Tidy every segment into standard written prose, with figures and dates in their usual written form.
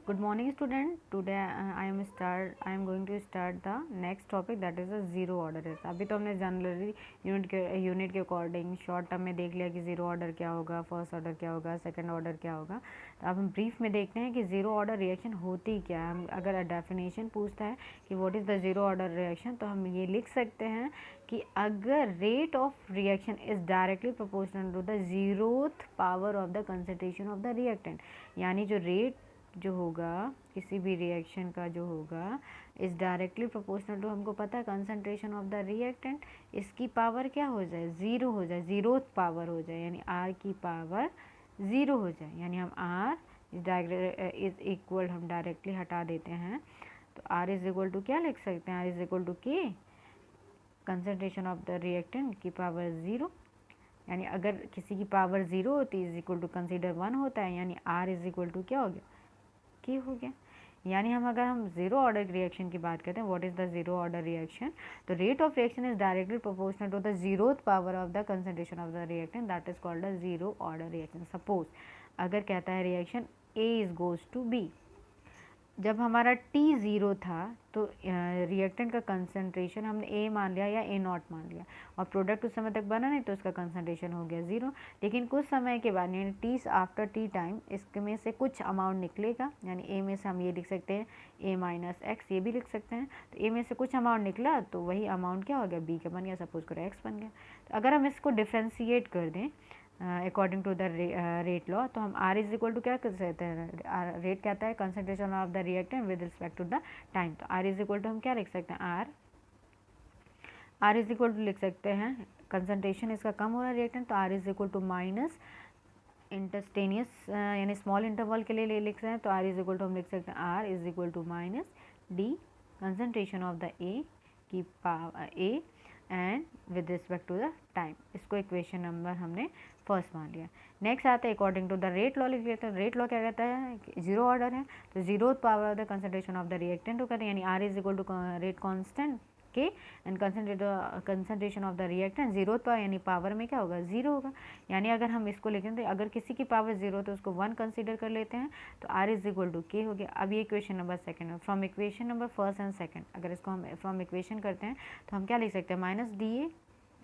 Good morning, student. Today I am going to start the next topic, that is a zero order race. अभी तो हमने generally unit के according short term में देख लिया कि ज़ीरो ऑर्डर क्या होगा, फर्स्ट ऑर्डर क्या होगा, सेकंड ऑर्डर क्या होगा। तो अब हम ब्रीफ में देखते हैं कि ज़ीरो ऑर्डर रिएक्शन होती क्या है। हम अगर डेफिनेशन पूछता है कि what is the zero order reaction, तो हम ये लिख सकते हैं कि अगर rate of reaction is directly proportional to the zeroth power of the concentration of the reactant, यानी जो रेट जो होगा किसी भी रिएक्शन का जो होगा इस डायरेक्टली प्रोपोर्शनल टू, हमको पता है कंसंट्रेशन ऑफ द रिएक्टेंट, इसकी पावर क्या हो जाए, ज़ीरो हो जाए, ज़ीरोथ पावर हो जाए, यानी आर की पावर ज़ीरो हो जाए। यानी हम आर इज इक्वल, हम डायरेक्टली हटा देते हैं तो आर इज इक्वल टू क्या लिख सकते हैं, R is equal to K concentration of the reactant की पावर ज़ीरो। यानी अगर किसी की पावर ज़ीरो होती है is equal to consider one होता है, यानी आर इज इक्वल टू क्या हो गया, की हो गया। यानी अगर हम जीरो ऑर्डर रिएक्शन की बात करते हैं, what is the zero order reaction, तो rate of reaction is directly proportional to the zeroth power of the concentration of the reactant, that is called a zero order reaction. Suppose अगर कहता है reaction A is goes to B, जब हमारा T zero था तो reactant का concentration हमने A मान लिया या A नॉट मान लिया, और प्रोडक्ट उस समय तक बना नहीं तो उसका कंसंट्रेशन हो गया ज़ीरो। लेकिन कुछ समय के बाद यानी T आफ्टर T टाइम इसमें से कुछ अमाउंट निकलेगा, यानी A में से हम ये लिख सकते हैं A माइनस एक्स, ये भी लिख सकते हैं। तो A में से कुछ अमाउंट निकला तो वही अमाउंट क्या हो गया, B का बन गया, सपोज करो एक्स बन गया। तो अगर हम इसको डिफ्रेंशिएट कर दें according to the rate law, तो हम आर इज इक्वल टू क्या कर सकते हैं, रेट कहता है concentration of the reactant with respect to the time. तो आर इज इक्वल टू हम क्या लिख सकते हैं, आर इज इक्वल टू लिख सकते हैं, कंसंट्रेशन इसका कम हो रहा है रिएक्टेंट, तो R is equal to minus instantaneous यानी स्मॉल इंटरवल के लिए लिख सकते हैं, तो आर इज इक्वल टू हम लिख सकते हैं R is equal to minus D concentration of the A की power A and with respect to the time. इसको इक्वेशन नंबर हमने फर्स्ट मान लिया। नेक्स्ट आता है according to the rate law लिख लेते हैं। रेट लॉ क्या कहता है कि जीरो ऑर्डर है तो zero power of the concentration of the reactant को कहते हैं, यानी R is equal to rate constant K and concentration of the reactant zero power, यानी पावर में क्या होगा, जीरो होगा। यानी अगर हम इसको लिखें तो अगर किसी की पावर जीरो तो उसको वन कंसीडर कर लेते हैं, तो आर इज इक्वल टू के हो गया। अब ये इक्वेशन नंबर सेकंड है। From equation number first and second अगर इसको हम फ्रॉम इक्वेशन करते हैं तो हम क्या लिख सकते हैं, माइनस डी ए,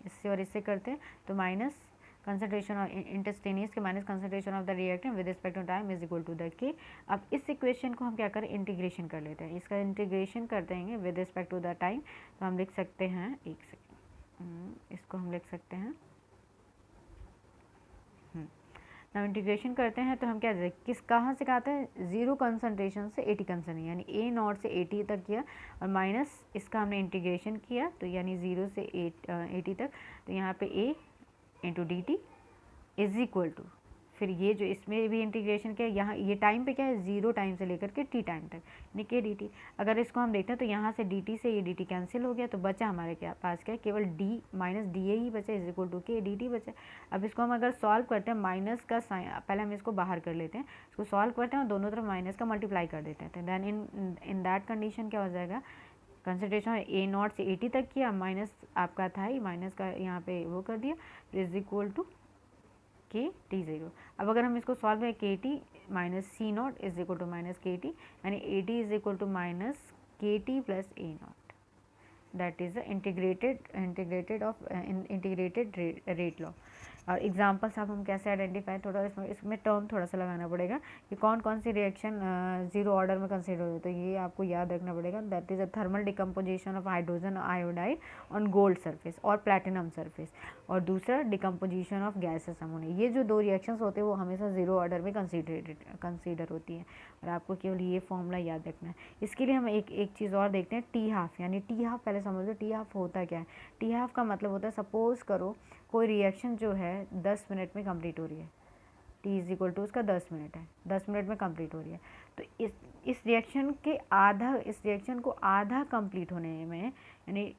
इससे और इससे करते हैं तो माइनस कंसंट्रेशन ऑफ इंटरस्टेनियस के minus concentration of the reactant with respect to time is equal to the K. अब इस इक्वेशन को हम क्या करें, इंटीग्रेशन कर लेते हैं। इसका इंटीग्रेशन करते हैं with respect to the time, तो हम लिख सकते हैं, एक सेकेंड, इसको हम लिख सकते हैं, ना इंटीग्रेशन करते हैं तो हम क्या किस कहाँ से कहते हैं, ज़ीरो कंसंट्रेशन से 80 कंसंट्रेशन, यानी ए नॉट से 80 तक किया और माइनस इसका हमने इंटीग्रेशन किया, तो यानी 0 से 80 तक, तो यहाँ पे A into D T is equal to, फिर ये जो इसमें भी इंटीग्रेशन किया, यहाँ ये टाइम पे क्या है, जीरो टाइम से लेकर के टी टाइम तक, यानी के डी टी। अगर इसको हम देखते हैं तो यहाँ से डी टी से ये डी टी कैंसिल हो गया, तो बचा हमारे क्या पास क्या, केवल डी माइनस डी ए ही बचा, इज इक्वल टू के डी टी बचा। अब इसको हम अगर सॉल्व करते हैं, माइनस का साइन पहले हम इसको बाहर कर लेते हैं, इसको सॉल्व करते हैं और दोनों तरफ माइनस का मल्टीप्लाई कर देते हैं, तो देन इन दैट कंडीशन क्या हो जाएगा, कंसंट्रेशन ए नॉट से 80 तक किया, माइनस आपका था ही, माइनस का यहाँ पे वो कर दिया, is equal to K T zero. अब अगर हम इसको सॉल्व करें, K T minus C naught is equal to minus K T, यानी A T is equal to minus K T plus A naught, that is the integrated rate law. और examples अब हम कैसे आइडेंटिफाई, थोड़ा इसमें term थोड़ा सा लगाना पड़ेगा कि कौन कौन सी रिएक्शन जीरो ऑर्डर में कंसिडर होती है, तो ये आपको याद रखना पड़ेगा। That is a thermal decomposition of hydrogen iodide on gold surface और प्लैटिनम सरफेस, और दूसरा डिकम्पोजिशन ऑफ गैसेस अमोनिया। ये जो दो रिएक्शंस होते हैं वो हमेशा जीरो ऑर्डर में कंसिडर होती है, और आपको केवल ये फॉर्मूला याद रखना है। इसके लिए हम एक चीज़ और देखते हैं, टी हाफ, यानी टी हाफ पहले समझ लो, टी हाफ होता क्या है। टी हाफ का मतलब होता है, सपोज करो कोई रिएक्शन जो है 10 मिनट में कंप्लीट हो रही है, टी इज इक्वल टू उसका 10 मिनट है, 10 मिनट में कंप्लीट हो रही है, तो इस रिएक्शन को आधा कंप्लीट होने में, यानी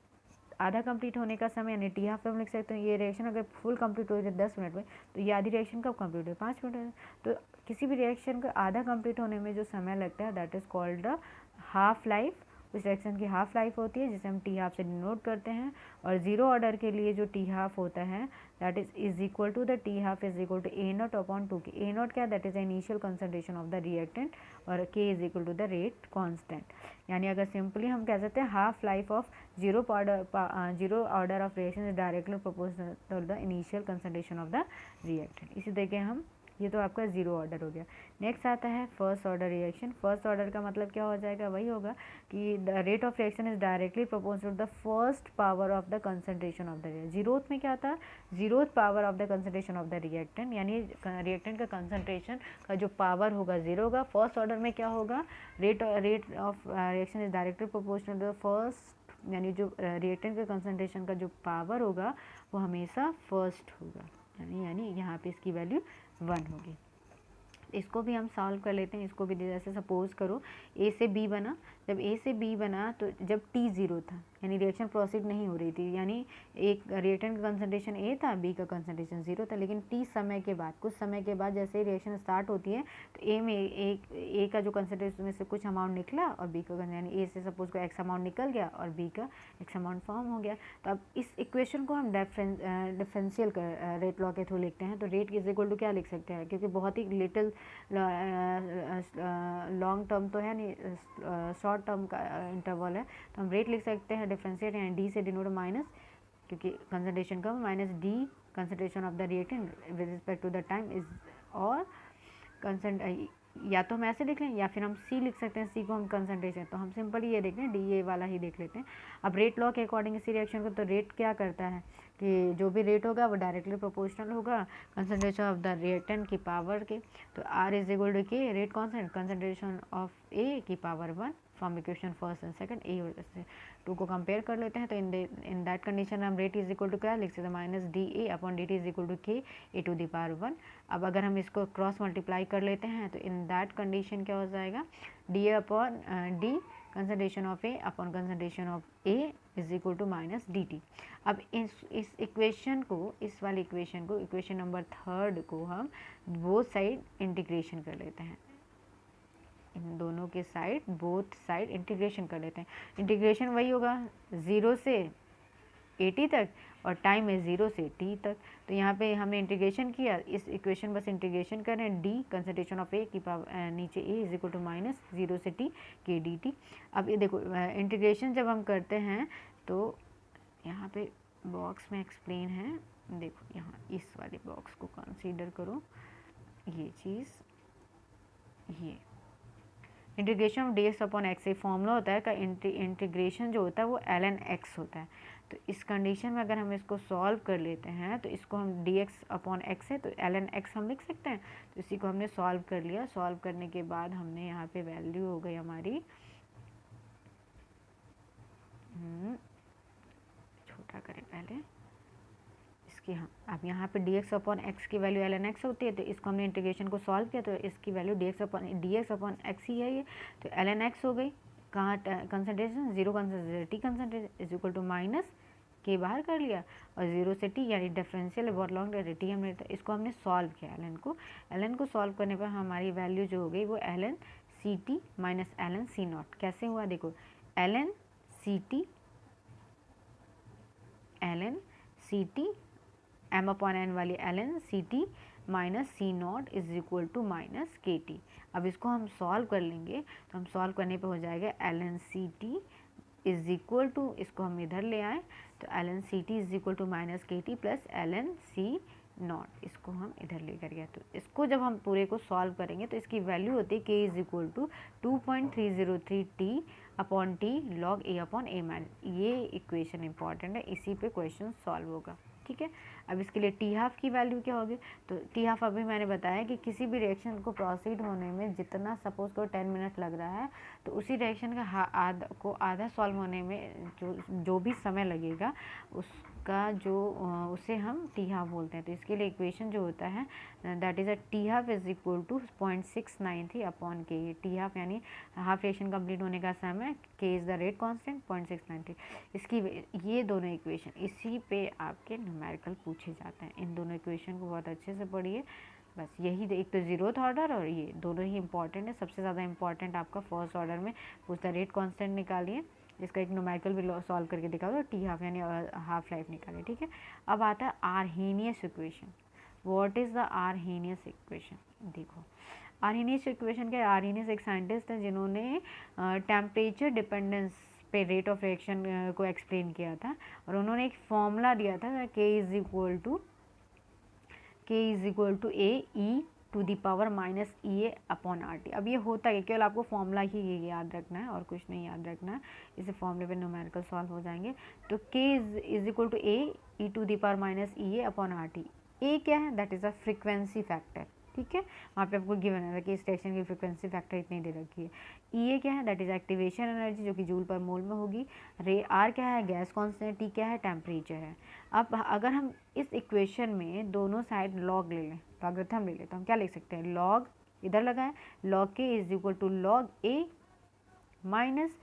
आधा कंप्लीट होने का समय, यानी टी हाफ पे हम लिख सकते हैं, ये रिएक्शन अगर फुल कंप्लीट हो रही है 10 मिनट में, तो ये आधी रिएक्शन कब कंप्लीट हो, 5 मिनट में। तो किसी भी रिएक्शन का आधा कंप्लीट होने में जो समय लगता है that is called the half life उस रिएक्शन की हाफ लाइफ होती है जिसे हम टी हाफ से डिनोट करते हैं। और ज़ीरो ऑर्डर के लिए जो टी हाफ होता है that is equal to the T half is equal to A not upon 2 K. A not क्या, that is the initial concentration of the reactant और K is equal to the rate constant. यानी अगर simply हम कह सकते हैं half life of zero order of reaction is directly proportional to the initial concentration of the reactant. इसी तरीके हम, ये तो आपका ज़ीरो ऑर्डर हो गया। नेक्स्ट आता है first order reaction. First order का मतलब क्या हो जाएगा, वही होगा कि the rate of reaction is directly proportional to the first power of the concentration of the reactant. Zeroth में क्या था, zeroth power of the concentration of the reactant, यानी रिएक्टेंट का कंसंट्रेशन का जो पावर होगा जीरो होगा। फर्स्ट ऑर्डर में क्या होगा, rate of reaction is directly proportional to the first, यानी जो रिएक्टेंट के कंसंट्रेशन का जो पावर होगा वो हमेशा फर्स्ट होगा, यानी यहाँ पे इसकी वैल्यू 1 होगी। इसको भी हम सॉल्व कर लेते हैं। इसको भी जैसे सपोज करो ए से बी बना, जब ए से बी बना तो जब टी ज़ीरो था यानी रिएक्शन प्रोसीड नहीं हो रही थी, यानी एक रिएक्टेंट का कंसंट्रेशन ए था, बी का कंसंट्रेशन ज़ीरो था। लेकिन टी समय के बाद, कुछ समय के बाद जैसे ही रिएक्शन स्टार्ट होती है तो ए में ए का जो कंसंट्रेशन में से कुछ अमाउंट निकला और बी का, यानी ए से सपोज को एक्स अमाउंट निकल गया और बी का एक्स अमाउंट फॉर्म हो गया। तो अब इस इक्वेशन को हम डिफरेंशियल रेट लॉ के थ्रू लिखते हैं। तो रेट इज इक्वल टू क्या लिख सकते हैं, क्योंकि बहुत ही लिटिल लॉन्ग टर्म तो है नहीं, शॉर्ट टर्म का इंटरवल है, तो हम रेट लिख सकते हैं डिफरेंशिएट, यानी डी से डिनोट माइनस, क्योंकि कंसंट्रेशन कम, minus D concentration of the reactant with respect to the time is, और या तो हम ऐसे लिख लें या फिर हम सी लिख सकते हैं, सी को हम कंसंट्रेशन, तो हम सिंपली ये देख लें, डी ए वाला ही देख लेते हैं। अब रेट लॉ के अकॉर्डिंग इसी रिएक्शन को, तो रेट क्या करता है कि जो भी रेट होगा वो डायरेक्टली प्रोपोर्शनल होगा कंसंट्रेशन ऑफ द रिएक्टेंट की पावर के। तो R is equal to K rate constant concentration of A की power 1 from equation first and second. A से 2 को कंपेयर कर लेते हैं, तो इन दैट कंडीशन हम रेट इज इक्वल टू क्या लिख सकते हैं, minus D A upon D T is equal to K A to the power 1। अब अगर हम इसको क्रॉस मल्टीप्लाई कर लेते हैं तो इन दैट कंडीशन क्या हो जाएगा, D A upon D concentration of A upon concentration of A is equal to minus D T. अब इस इक्वेशन को, इस वाली इक्वेशन को, इक्वेशन नंबर 3 को हम बोथ साइड इंटीग्रेशन कर लेते हैं, इन दोनों के साइड बोथ साइड इंटीग्रेशन कर लेते हैं। इंटीग्रेशन वही होगा 0 से 80 तक और टाइम है 0 से t तक। तो यहाँ पे हमने इंटीग्रेशन किया, इस इक्वेशन बस इंटीग्रेशन करें, डी कंसंट्रेशन ऑफ ए की पावर नीचे ए इज इक्वल टू माइनस 0 से टी के डी टी। अब ये देखो इंटीग्रेशन जब हम करते हैं तो यहाँ पे बॉक्स में एक्सप्लेन है, देखो यहाँ इस वाले बॉक्स को कंसीडर करो, ये चीज़, ये integration of D X upon x एक फॉर्मूला होता है का, इंटीग्रेशन जो होता है वो एल एन एक्स होता है। तो इस कंडीशन में अगर हम इसको सॉल्व कर लेते हैं तो इसको हम डी एक्स अपॉन एक्स है तो एल एन एक्स हम लिख सकते हैं। तो इसी को हमने सॉल्व कर लिया। सॉल्व करने के बाद हमने यहाँ पे वैल्यू हो गई हमारी, छोटा करें पहले इसकी, हाँ अब यहाँ पे डी एक्स अपॉन एक्स की वैल्यू एल एन एक्स होती है। तो इसको हमने इंटीग्रेशन को सॉल्व किया तो इसकी value D X upon X ही है ये, तो एल एन एक्स हो गई। कहाँ concentration, zero concentration T concentration is equal to minus K बाहर कर लिया और 0 से टी, यानी डिफरेंशियल है बहुत लॉन्ग टी हमने, इसको हमने सॉल्व किया एल एन को सॉल्व करने पर हमारी वैल्यू जो हो गई वो L N C T minus L N C naught. कैसे हुआ देखो, L N C T M upon N वाली L N C T minus C naught is equal to minus K T. अब इसको हम सॉल्व कर लेंगे तो हम सॉल्व करने पे हो जाएगा L N C T is equal to, इसको हम इधर ले आए तो L N C T is equal to minus K T plus L N C naught, इसको हम इधर लेकर गए। तो इसको जब हम पूरे को सॉल्व करेंगे तो इसकी वैल्यू होती है K is equal to 2.303 T upon T log A upon A minus. ये इक्वेशन इंपॉर्टेंट है, इसी पे क्वेश्चन सॉल्व होगा, ठीक है। अब इसके लिए टी हाफ की वैल्यू क्या होगी, तो टी हाफ अभी मैंने बताया कि किसी भी रिएक्शन को प्रोसीड होने में जितना सपोज को 10 मिनट लग रहा है तो उसी रिएक्शन का आधा सॉल्व होने में जो भी समय लगेगा उसका उसे हम टी हाफ बोलते हैं। तो इसके लिए इक्वेशन जो होता है that is a T half is equal to 0.693 upon K. T half यानी हाफ रिएक्शन कंप्लीट होने का समय, के इज़ द रेट कांस्टेंट 0.693। इसकी ये दोनों इक्वेशन इसी पे आपके न्यूमेरिकल पूछे जाते हैं। इन दोनों इक्वेशन को बहुत अच्छे से पढ़िए, बस यही एक तो ज़ीरोथ ऑर्डर और ये दोनों ही इंपॉर्टेंट है। सबसे ज़्यादा इंपॉर्टेंट आपका फर्स्ट ऑर्डर में पूछता है रेट कांस्टेंट निकालिए, इसका एक न्यूमेरिकल भी सॉल्व करके दिखा दो, टी हाफ यानी हाफ लाइफ निकालिए, ठीक है। अब आता है Arrhenius equation. What is the Arrhenius equation? देखो आर्हेनियस इक्वेशन क्या है? आर्हेनियस एक साइंटिस्ट है जिन्होंने टेम्परेचर डिपेंडेंस पे रेट ऑफ रिएक्शन को एक्सप्लेन किया था, और उन्होंने एक फॉर्मूला दिया था K = A E to the power minus E A upon R T. अब ये होता है, केवल आपको फॉर्मूला ही ये याद रखना है और कुछ नहीं याद रखना है, इसे फॉर्मूले पे न्यूमेरिकल सॉल्व हो जाएंगे। तो K = A E to the power minus E A upon R T. A क्या है? That is a frequency factor, ठीक है। वहाँ पे आपको गिवन है कि स्टेशन की फ्रिक्वेंसी फैक्टर इतनी दे रखी है। ई ए क्या है? दैट इज एक्टिवेशन एनर्जी जो कि जूल पर मोल में होगी। रे आर क्या है? Gas constant. टी क्या है? टेम्परेचर है। अब अगर हम इस इक्वेशन में दोनों साइड लॉग ले लें, लॉगरिथम ले लें, तो हम क्या लिख सकते हैं? लॉग इधर लगाएं, लॉग के = लॉग ए माइनस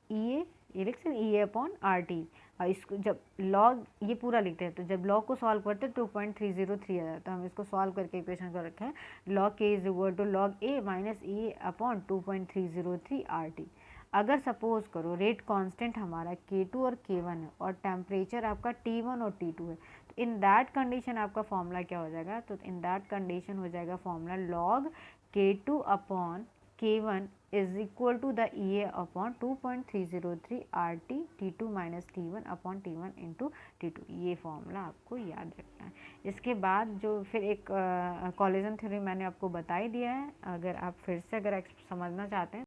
ई ए, ये लिख सकते ई ए अपॉन आर टी। और इसको जब लॉग ये पूरा लिखते हैं तो जब लॉग को सॉल्व करते हैं 2.303 आ जाता है। हम इसको सॉल्व करके इक्वेशन को रखें, लॉग के = log A minus E A upon 2.303 R T. अगर सपोज करो रेट कांस्टेंट हमारा K2 और K1 है और टेम्परेचर आपका T1 और T2 है, तो इन दैट कंडीशन आपका फॉर्मूला क्या हो जाएगा? तो इन दैट कंडीशन हो जाएगा formula log K2 upon K1 is equal to the E A upon 2.303 R T T2 minus T1 upon T1 into T2। ये फॉर्मूला आपको याद रखना है। इसके बाद जो फिर एक कॉलिजन थ्योरी मैंने आपको बता ही दिया है, अगर आप फिर से अगर समझना चाहते हैं